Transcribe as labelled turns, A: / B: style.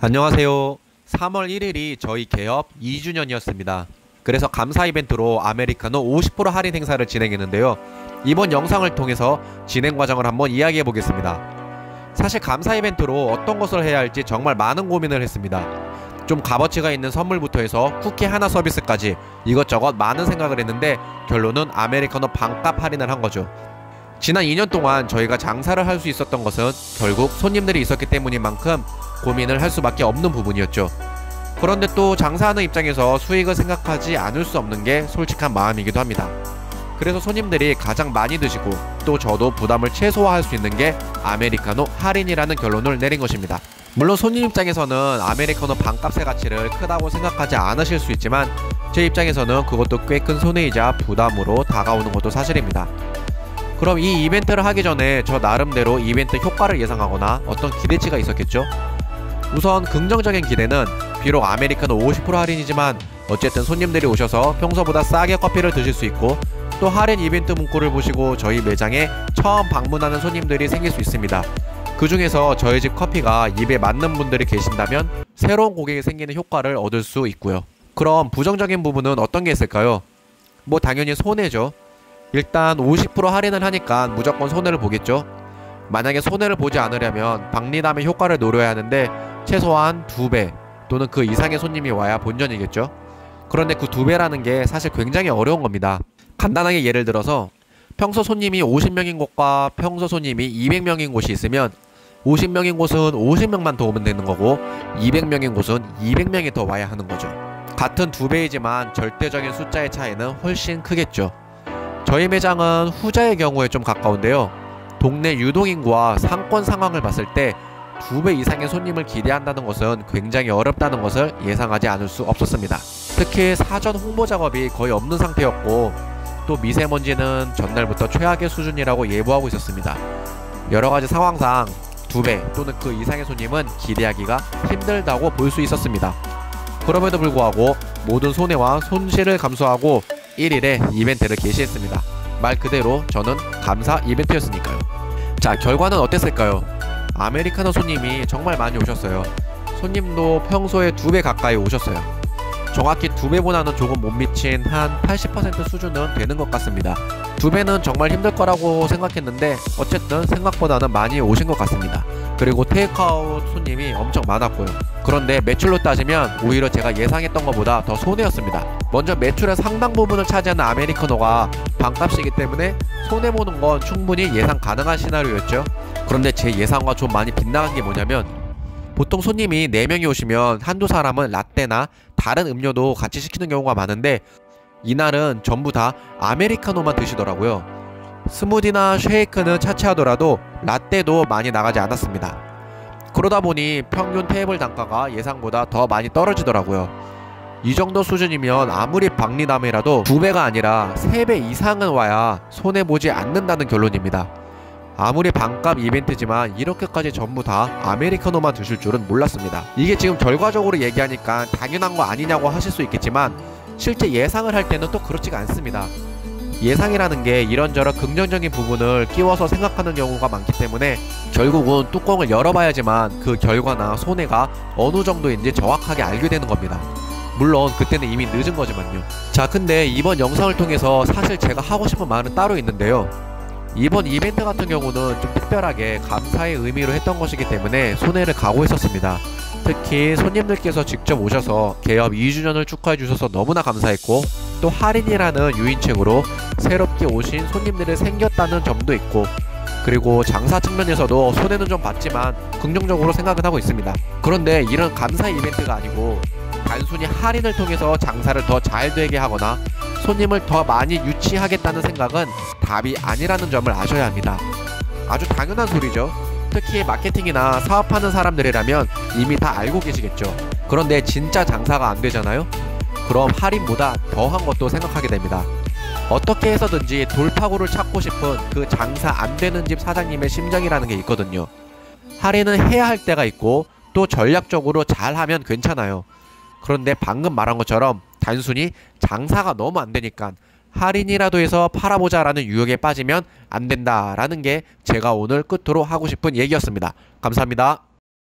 A: 안녕하세요. 3월 1일이 저희 개업 2주년이었습니다. 그래서 감사 이벤트로 아메리카노 50% 할인 행사를 진행했는데요. 이번 영상을 통해서 진행 과정을 한번 이야기해 보겠습니다. 사실 감사 이벤트로 어떤 것을 해야 할지 정말 많은 고민을 했습니다. 좀 값어치가 있는 선물부터 해서 쿠키 하나 서비스까지 이것저것 많은 생각을 했는데 결론은 아메리카노 반값 할인을 한 거죠. 지난 2년 동안 저희가 장사를 할 수 있었던 것은 결국 손님들이 있었기 때문인 만큼 고민을 할 수밖에 없는 부분이었죠. 그런데 또 장사하는 입장에서 수익을 생각하지 않을 수 없는 게 솔직한 마음이기도 합니다. 그래서 손님들이 가장 많이 드시고 또 저도 부담을 최소화할 수 있는 게 아메리카노 할인이라는 결론을 내린 것입니다. 물론 손님 입장에서는 아메리카노 반값의 가치를 크다고 생각하지 않으실 수 있지만 제 입장에서는 그것도 꽤 큰 손해이자 부담으로 다가오는 것도 사실입니다. 그럼 이 이벤트를 하기 전에 저 나름대로 이벤트 효과를 예상하거나 어떤 기대치가 있었겠죠? 우선 긍정적인 기대는 비록 아메리카노 50% 할인이지만 어쨌든 손님들이 오셔서 평소보다 싸게 커피를 드실 수 있고 또 할인 이벤트 문구를 보시고 저희 매장에 처음 방문하는 손님들이 생길 수 있습니다. 그 중에서 저희 집 커피가 입에 맞는 분들이 계신다면 새로운 고객이 생기는 효과를 얻을 수 있고요. 그럼 부정적인 부분은 어떤 게 있을까요? 뭐 당연히 손해죠. 일단 50% 할인을 하니까 무조건 손해를 보겠죠. 만약에 손해를 보지 않으려면 박리담의 효과를 노려야 하는데 최소한 2배 또는 그 이상의 손님이 와야 본전이겠죠. 그런데 그 2배라는 게 사실 굉장히 어려운 겁니다. 간단하게 예를 들어서 평소 손님이 50명인 곳과 평소 손님이 200명인 곳이 있으면 50명인 곳은 50명만 더 오면 되는 거고 200명인 곳은 200명이 더 와야 하는 거죠. 같은 2배이지만 절대적인 숫자의 차이는 훨씬 크겠죠. 저희 매장은 후자의 경우에 좀 가까운데요. 동네 유동인구와 상권 상황을 봤을 때 2배 이상의 손님을 기대한다는 것은 굉장히 어렵다는 것을 예상하지 않을 수 없었습니다. 특히 사전 홍보 작업이 거의 없는 상태였고 또 미세먼지는 전날부터 최악의 수준이라고 예보하고 있었습니다. 여러가지 상황상 2배 또는 그 이상의 손님은 기대하기가 힘들다고 볼 수 있었습니다. 그럼에도 불구하고 모든 손해와 손실을 감수하고 1일에 이벤트를 개시했습니다. 말 그대로 저는 감사 이벤트였으니까요. 자, 결과는 어땠을까요? 아메리카노 손님이 정말 많이 오셨어요. 손님도 평소에 2배 가까이 오셨어요. 정확히 2배보다는 조금 못 미친 한 80% 수준은 되는 것 같습니다. 2배는 정말 힘들 거라고 생각했는데 어쨌든 생각보다는 많이 오신 것 같습니다. 그리고 테이크아웃 손님이 엄청 많았고요. 그런데 매출로 따지면 오히려 제가 예상했던 것보다 더 손해였습니다. 먼저 매출의 상당 부분을 차지하는 아메리카노가 반값이기 때문에 손해보는 건 충분히 예상 가능한 시나리오였죠. 그런데 제 예상과 좀 많이 빗나간 게 뭐냐면 보통 손님이 4명이 오시면 한두 사람은 라떼나 다른 음료도 같이 시키는 경우가 많은데 이날은 전부 다 아메리카노만 드시더라고요. 스무디나 쉐이크는 차치하더라도 라떼도 많이 나가지 않았습니다. 그러다 보니 평균 테이블 단가가 예상보다 더 많이 떨어지더라고요. 이 정도 수준이면 아무리 박리담이라도 2배가 아니라 3배 이상은 와야 손해보지 않는다는 결론입니다. 아무리 반값 이벤트지만 이렇게까지 전부 다 아메리카노만 드실 줄은 몰랐습니다. 이게 지금 결과적으로 얘기하니까 당연한 거 아니냐고 하실 수 있겠지만 실제 예상을 할 때는 또 그렇지가 않습니다. 예상이라는 게 이런저런 긍정적인 부분을 끼워서 생각하는 경우가 많기 때문에 결국은 뚜껑을 열어봐야지만 그 결과나 손해가 어느 정도인지 정확하게 알게 되는 겁니다. 물론 그때는 이미 늦은 거지만요. 자, 근데 이번 영상을 통해서 사실 제가 하고 싶은 말은 따로 있는데요. 이번 이벤트 같은 경우는 좀 특별하게 감사의 의미로 했던 것이기 때문에 손해를 각오했었습니다. 특히 손님들께서 직접 오셔서 개업 2주년을 축하해 주셔서 너무나 감사했고 또 할인이라는 유인책으로 새롭게 오신 손님들이 생겼다는 점도 있고 그리고 장사 측면에서도 손해는 좀 봤지만 긍정적으로 생각은 하고 있습니다. 그런데 이런 감사 이벤트가 아니고 단순히 할인을 통해서 장사를 더 잘 되게 하거나 손님을 더 많이 유치하겠다는 생각은 답이 아니라는 점을 아셔야 합니다. 아주 당연한 소리죠. 특히 마케팅이나 사업하는 사람들이라면 이미 다 알고 계시겠죠. 그런데 진짜 장사가 안 되잖아요. 그럼 할인보다 더한 것도 생각하게 됩니다. 어떻게 해서든지 돌파구를 찾고 싶은 그 장사 안 되는 집 사장님의 심정이라는 게 있거든요. 할인은 해야 할 때가 있고 또 전략적으로 잘하면 괜찮아요. 그런데 방금 말한 것처럼 단순히 장사가 너무 안 되니까 할인이라도 해서 팔아보자 라는 유혹에 빠지면 안 된다라는 게 제가 오늘 끝으로 하고 싶은 얘기였습니다. 감사합니다.